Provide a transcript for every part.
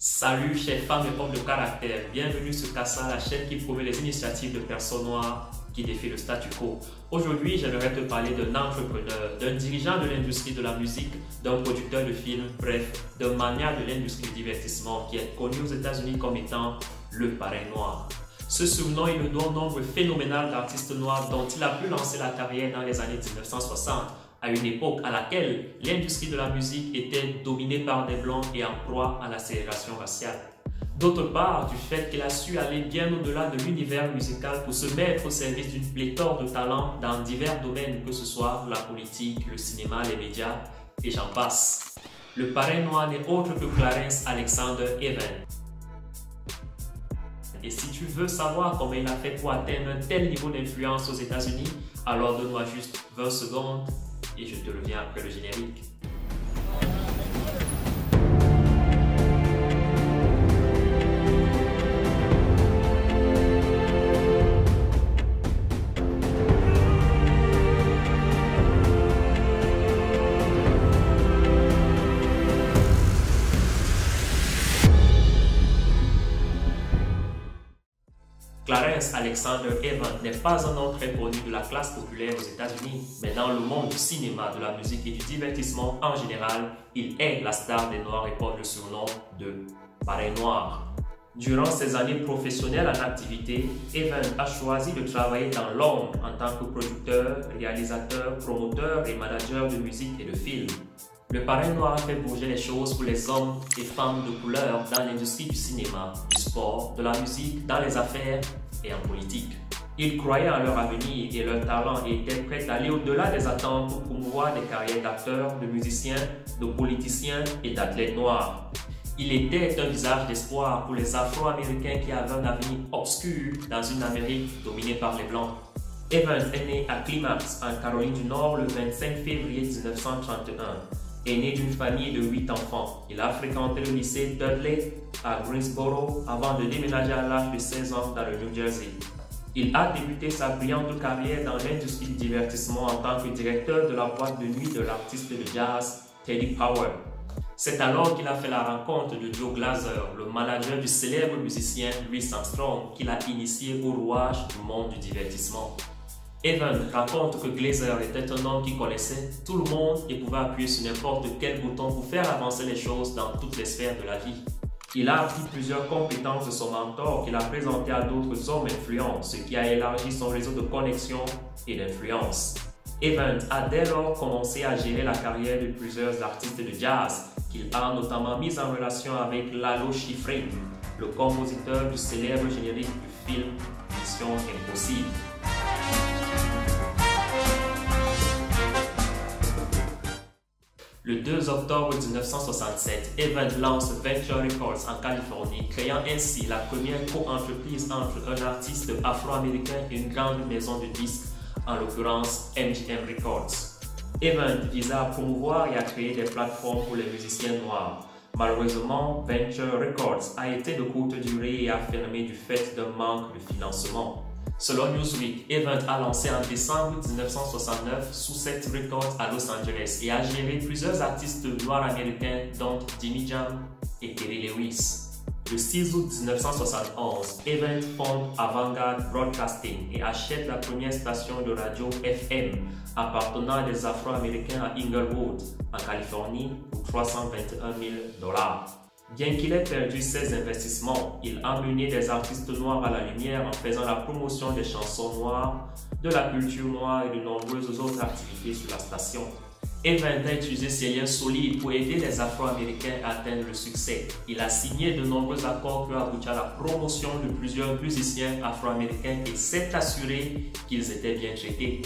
Salut chers femmes et hommes de caractère, bienvenue sur Casa, la chaîne qui promeut les initiatives de personnes noires qui défient le statu quo. Aujourd'hui, j'aimerais te parler d'un entrepreneur, d'un dirigeant de l'industrie de la musique, d'un producteur de films, bref, d'un magnat de l'industrie du divertissement qui est connu aux États-Unis comme étant le parrain noir. Ce surnom, il le doit au nombre phénoménal d'artistes noirs dont il a pu lancer la carrière dans les années 1960. À une époque à laquelle l'industrie de la musique était dominée par des blancs et en proie à la ségrégation raciale. D'autre part, du fait qu'il a su aller bien au-delà de l'univers musical pour se mettre au service d'une pléthore de talents dans divers domaines, que ce soit la politique, le cinéma, les médias, et j'en passe. Le parrain noir n'est autre que Clarence Alexander Evans. Et si tu veux savoir comment il a fait pour atteindre un tel niveau d'influence aux États-Unis, alors donne-moi juste 20 secondes et je te reviens après le générique. Clarence Alexander Evans n'est pas un nom très connu de la classe populaire aux États-Unis, mais dans le monde du cinéma, de la musique et du divertissement en général, il est la star des Noirs et porte le surnom de parrain noir. Durant ses années professionnelles en activité, Evans a choisi de travailler dans l'ombre en tant que producteur, réalisateur, promoteur et manager de musique et de films. Le parrain noir fait bouger les choses pour les hommes et femmes de couleur dans l'industrie du cinéma, du sport, de la musique, dans les affaires et en politique. Ils croyaient en leur avenir et leur talent et étaient prêts à aller au-delà des attentes pour promouvoir des carrières d'acteurs, de musiciens, de politiciens et d'athlètes noirs. Il était un visage d'espoir pour les Afro-Américains qui avaient un avenir obscur dans une Amérique dominée par les Blancs. Evans est né à Climax, en Caroline du Nord, le 25 février 1931. Est né d'une famille de 8 enfants. Il a fréquenté le lycée Dudley à Greensboro avant de déménager à l'âge de 16 ans dans le New Jersey. Il a débuté sa brillante carrière dans l'industrie du divertissement en tant que directeur de la boîte de nuit de l'artiste de jazz Teddy Power. C'est alors qu'il a fait la rencontre de Joe Glaser, le manager du célèbre musicien Louis Armstrong, qu'il a initié au rouage du monde du divertissement. Evans raconte que Glaser était un homme qui connaissait tout le monde et pouvait appuyer sur n'importe quel bouton pour faire avancer les choses dans toutes les sphères de la vie. Il a appris plusieurs compétences de son mentor qu'il a présentées à d'autres hommes influents, ce qui a élargi son réseau de connexions et d'influence. Evans a dès lors commencé à gérer la carrière de plusieurs artistes de jazz, qu'il a notamment mis en relation avec Lalo Schifrin, le compositeur du célèbre générique du film Mission Impossible. Le 2 octobre 1967, Evans lance Venture Records en Californie, créant ainsi la première co-entreprise entre un artiste afro-américain et une grande maison de disques, en l'occurrence MGM Records. Evans visa à promouvoir et à créer des plateformes pour les musiciens noirs. Malheureusement, Venture Records a été de courte durée et a fermé du fait d'un manque de financement. Selon Newsweek, Evans a lancé en décembre 1969 Sunset Records à Los Angeles et a géré plusieurs artistes noirs américains dont Jimmy Jam et Terry Lewis. Le 6 août 1971, Evans fonde Avantgarde Broadcasting et achète la première station de radio FM appartenant à des Afro-Américains à Inglewood, en Californie, pour $321 000. Bien qu'il ait perdu ses investissements, il a mené des artistes noirs à la lumière en faisant la promotion des chansons noires, de la culture noire et de nombreuses autres activités sur la station. Evans a utilisé ses liens solides pour aider les Afro-Américains à atteindre le succès. Il a signé de nombreux accords qui ont abouti à la promotion de plusieurs musiciens afro-américains et s'est assuré qu'ils étaient bien traités.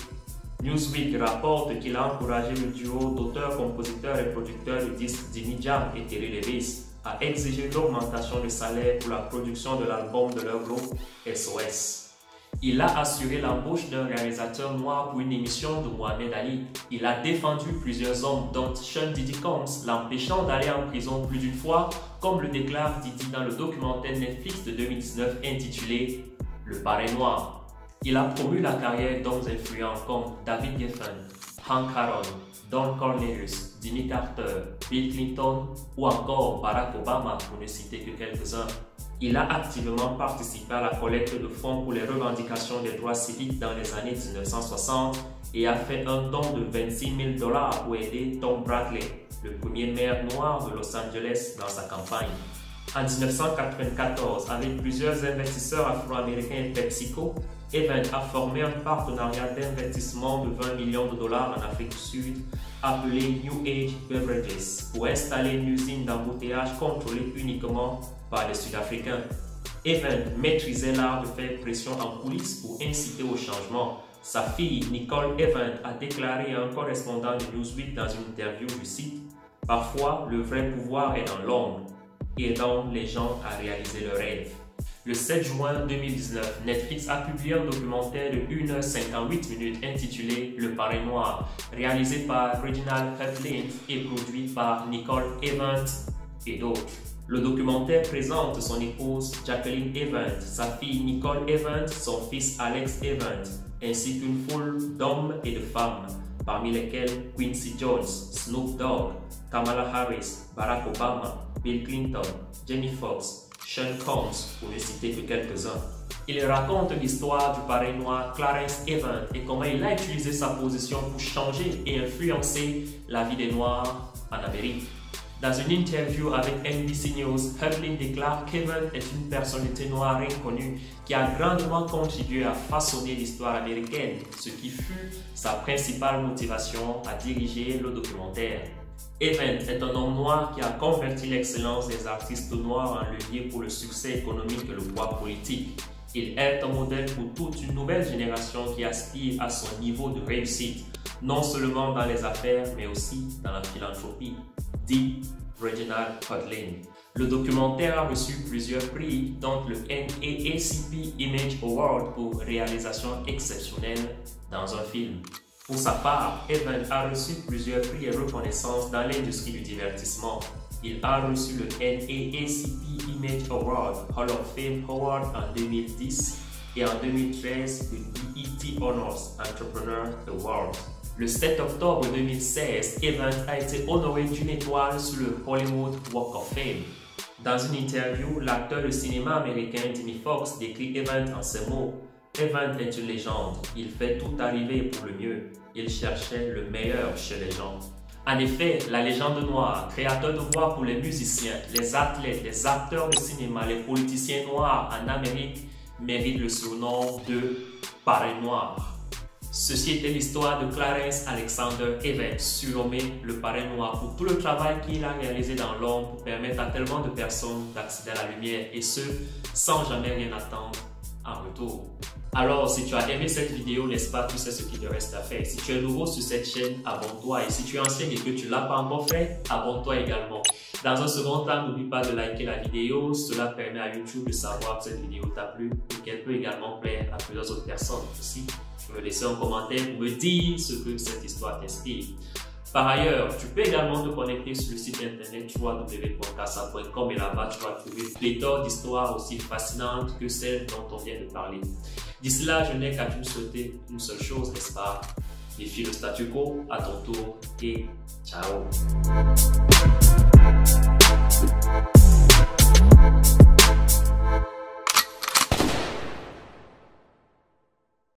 Newsweek rapporte qu'il a encouragé le duo d'auteurs, compositeurs et producteurs de disques Jimmy Jam et Terry Lewis à exiger l'augmentation de salaire pour la production de l'album de leur groupe SOS. Il a assuré l'embauche d'un réalisateur noir pour une émission de Mohamed Ali. Il a défendu plusieurs hommes, dont Sean Diddy Combs, l'empêchant d'aller en prison plus d'une fois, comme le déclare Diddy dans le documentaire Netflix de 2019 intitulé « Le parrain noir ». Il a promu la carrière d'hommes influents comme David Geffen, Hank Aaron, Don Cornelius, Jimmy Carter, Bill Clinton ou encore Barack Obama, pour ne citer que quelques-uns. Il a activement participé à la collecte de fonds pour les revendications des droits civiques dans les années 1960 et a fait un don de $26 000 pour aider Tom Bradley, le premier maire noir de Los Angeles, dans sa campagne. En 1994, avec plusieurs investisseurs afro-américains et PepsiCo, Evans a formé un partenariat d'investissement de $20 millions en Afrique du Sud appelé New Age Beverages pour installer une usine d'embouteillage contrôlée uniquement par les Sud-Africains. Evans maîtrisait l'art de faire pression en coulisses pour inciter au changement. Sa fille, Nicole Evans, a déclaré à un correspondant de Newsweek dans une interview du site « Parfois, le vrai pouvoir est dans l'ombre, aidant les gens à réaliser leurs rêves ». Le 7 juin 2019, Netflix a publié un documentaire de 1h58 intitulé Le Parrain Noir, réalisé par Reginald Hudlin et produit par Nicole Evans et d'autres. Le documentaire présente son épouse Jacqueline Evans, sa fille Nicole Evans, son fils Alex Evans, ainsi qu'une foule d'hommes et de femmes, parmi lesquels Quincy Jones, Snoop Dogg, Kamala Harris, Barack Obama, Bill Clinton, Jamie Foxx, Sean Combs, pour ne citer que quelques-uns. Il raconte l'histoire du parrain noir Clarence Evans et comment il a utilisé sa position pour changer et influencer la vie des Noirs en Amérique. Dans une interview avec NBC News, Hudlin déclare qu'Evans est une personnalité noire inconnue qui a grandement contribué à façonner l'histoire américaine, ce qui fut sa principale motivation à diriger le documentaire. Evans est un homme noir qui a converti l'excellence des artistes noirs en levier pour le succès économique et le poids politique. Il est un modèle pour toute une nouvelle génération qui aspire à son niveau de réussite, non seulement dans les affaires, mais aussi dans la philanthropie, dit Reginald Hudlin. Le documentaire a reçu plusieurs prix, dont le NAACP Image Award pour réalisation exceptionnelle dans un film. Pour sa part, Evans a reçu plusieurs prix et reconnaissances dans l'industrie du divertissement. Il a reçu le NAACP Image Award, Hall of Fame Award en 2010 et en 2013 le BET Honors Entrepreneur Award. Le 7 octobre 2016, Evans a été honoré d'une étoile sur le Hollywood Walk of Fame. Dans une interview, l'acteur de cinéma américain Jamie Foxx décrit Evans en ces mots. Evans est une légende, il fait tout arriver pour le mieux, il cherchait le meilleur chez les gens. En effet, la légende noire, créateur de voix pour les musiciens, les athlètes, les acteurs de cinéma, les politiciens noirs en Amérique, mérite le surnom de Parrain Noir. Ceci était l'histoire de Clarence Alexander Evans, surnommé le Parrain Noir, pour tout le travail qu'il a réalisé dans l'ombre pour permettre à tellement de personnes d'accéder à la lumière, et ce, sans jamais rien attendre en retour. Alors, si tu as aimé cette vidéo, n'est-ce pas, tu sais ce qu'il te reste à faire. Si tu es nouveau sur cette chaîne, abonne-toi. Et si tu es ancien et que tu ne l'as pas encore fait, abonne-toi également. Dans un second temps, n'oublie pas de liker la vidéo. Cela permet à YouTube de savoir que cette vidéo t'a plu et qu'elle peut également plaire à plusieurs autres personnes. Aussi, tu peux me laisser un commentaire pour me dire ce que cette histoire t'inspire. Par ailleurs, tu peux également te connecter sur le site internet www.casa.com et là-bas tu vas trouver pléthore d'histoires aussi fascinantes que celles dont on vient de parler. D'ici là, je n'ai qu'à te souhaiter une seule chose, n'est-ce pas? Défie le statu quo à ton tour et ciao!